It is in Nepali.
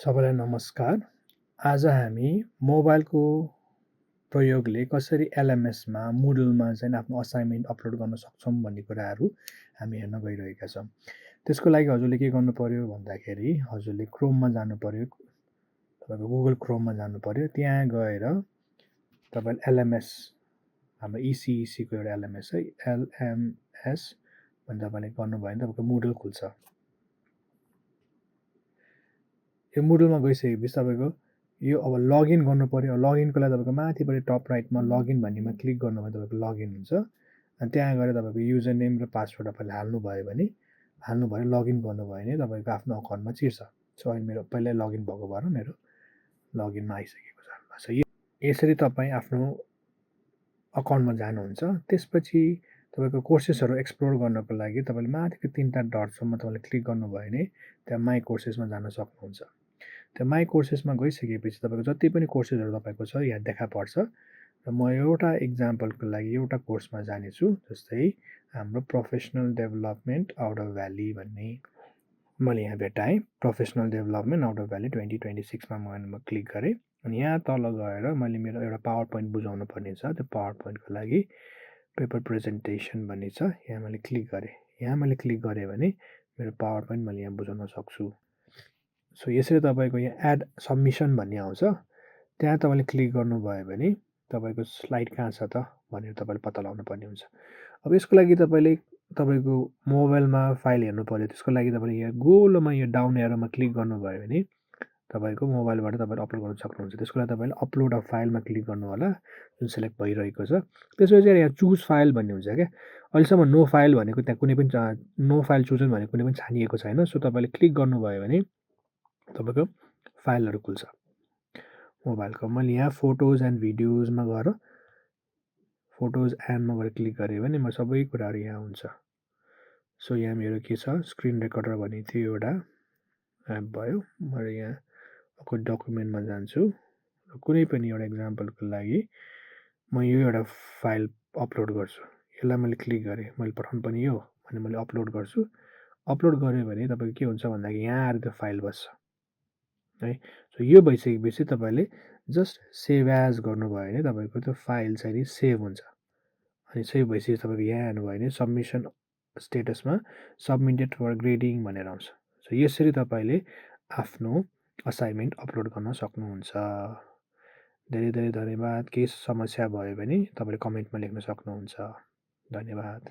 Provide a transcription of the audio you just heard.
सबैलाई नमस्कार। आज हामी मोबाइलको प्रयोगले कसरी एलएमएसमा मुडलमा चाहिँ आफ्नो असाइनमेन्ट अपलोड गर्न सक्छौँ भन्ने कुराहरू हामी हेर्न गइरहेका छौँ। त्यसको लागि हजुरले के गर्नु पर्यो भन्दाखेरि हजुरले क्रोममा जानु पर्यो, तपाईँको गुगल क्रोममा जानु पर्यो। त्यहाँ गएर तपाईँले एलएमएस, हाम्रो इसिइसीको एउटा एलएमएस है, एलएमएस भने तपाईँले गर्नुभयो भने तपाईँको मुडल खुल्छ। यो मुडलमा गइसकेपछि तपाईँको यो अब लगइन गर्नु पर्यो। लगइनको लागि तपाईँको माथिपट्टि टप राइटमा लगइन भन्नेमा क्लिक गर्नुभयो भने तपाईँको लगइन हुन्छ। अनि त्यहाँ गएर तपाईँको युजर नेम र पासवर्ड तपाईँले हाल्नुभयो लगइन गर्नुभयो भने तपाईँको आफ्नो अकाउन्टमा चिर्छ। सो अहिले मेरो पहिल्यै लगइन भएको भएर मेरो लगइनमा आइसकेको छ। यसरी तपाईँ आफ्नो अकाउन्टमा जानुहुन्छ। त्यसपछि तपाईँको कोर्सेसहरू एक्सप्लोर गर्नको लागि तपाईँले माथिको 3टा डटसम्म तपाईँले क्लिक गर्नुभयो भने त्यहाँ माई कोर्सेसमा जान सक्नुहुन्छ। त्यो माई कोर्सेसमा गइसकेपछि तपाईँको जति पनि कोर्सेसहरू तपाईँको छ यहाँ देखा पर्छ। र म एउटा इक्जाम्पलको लागि एउटा कोर्समा जानेछु, जस्तै हाम्रो professional development out of valley भन्ने मैले यहाँ भेटाएँ। Professional development out of valley 2026मा म क्लिक गरेँ। अनि यहाँ तल गएर मैले मेरो एउटा पावर पोइन्ट बुझाउनु पर्ने छ। त्यो पावर पोइन्टको लागि पेपर प्रेजेन्टेसन भन्ने छ, यहाँ मैले क्लिक गरेँ। यहाँ मैले क्लिक गरेँ भने मेरो पावर पोइन्ट मैले यहाँ बुझाउन सक्छु। सो यसरी तपाईँको यहाँ एड सबमिसन भन्ने आउँछ। त्यहाँ तपाईँले क्लिक गर्नुभयो भने तपाईँको स्लाइड कहाँ छ त भनेर तपाईँले पत्ता लगाउनु पर्ने हुन्छ। अब यसको लागि तपाईँले तपाईँको मोबाइलमा फाइल हेर्नु पर्यो। त्यसको लागि तपाईँले यहाँ गोलोमा यो डाउन एरोमा क्लिक गर्नुभयो भने तपाईँको मोबाइलबाट तपाईँले अपलोड गर्न सक्नुहुन्छ। त्यसको लागि तपाईँले अपलोड अ फाइलमा क्लिक गर्नु होला, जुन सेलेक्ट भइरहेको छ। त्यसपछि यहाँ चुज फाइल भन्ने हुन्छ क्या। अहिलेसम्म नो फाइल भनेको त्यहाँ कुनै पनि नो फाइल चुजन भनेको कुनै पनि छानिएको छैन। सो तपाईँले क्लिक गर्नुभयो भने तपाईँको फाइलहरू खुल्छ मोबाइलको। मैले यहाँ फोटोज एन्ड भिडियोजमा गएर क्लिक गरेँ भने म सबै कुराहरू यहाँ हुन्छ। सो यहाँ मेरो के छ, स्क्रिन रेकर्डर भन्ने थियो एउटा एप भयो। मैले यहाँ अर्को डकुमेन्टमा जान्छु र कुनै पनि एउटा इक्जाम्पलको लागि म यो एउटा फाइल अपलोड गर्छु। यसलाई मैले क्लिक गरेँ, मैले पठाउनु पनि यो भने मैले अपलोड गर्छु। अपलोड गरेँ भने तपाईँको के हुन्छ भन्दाखेरि यहाँ आएर त्यो फाइल बस्छ है। सो यो भइसकेपछि तपाईँले जस्ट सेभ एज गर्नुभयो भने तपाईँको त्यो फाइल चाहिँ सेभ हुन्छ। अनि सेभ भइसकेपछि तपाईँको यहाँ हेर्नुभयो भने सबमिसन स्टेटसमा सबमिटेड फर ग्रेडिङ भनेर आउँछ। सो यसरी तपाईँले आफ्नो असाइनमेन्ट अपलोड गर्न सक्नुहुन्छ। धेरै धेरै धन्यवाद। केही समस्या भयो भने तपाईँले कमेन्टमा लेख्न सक्नुहुन्छ। धन्यवाद।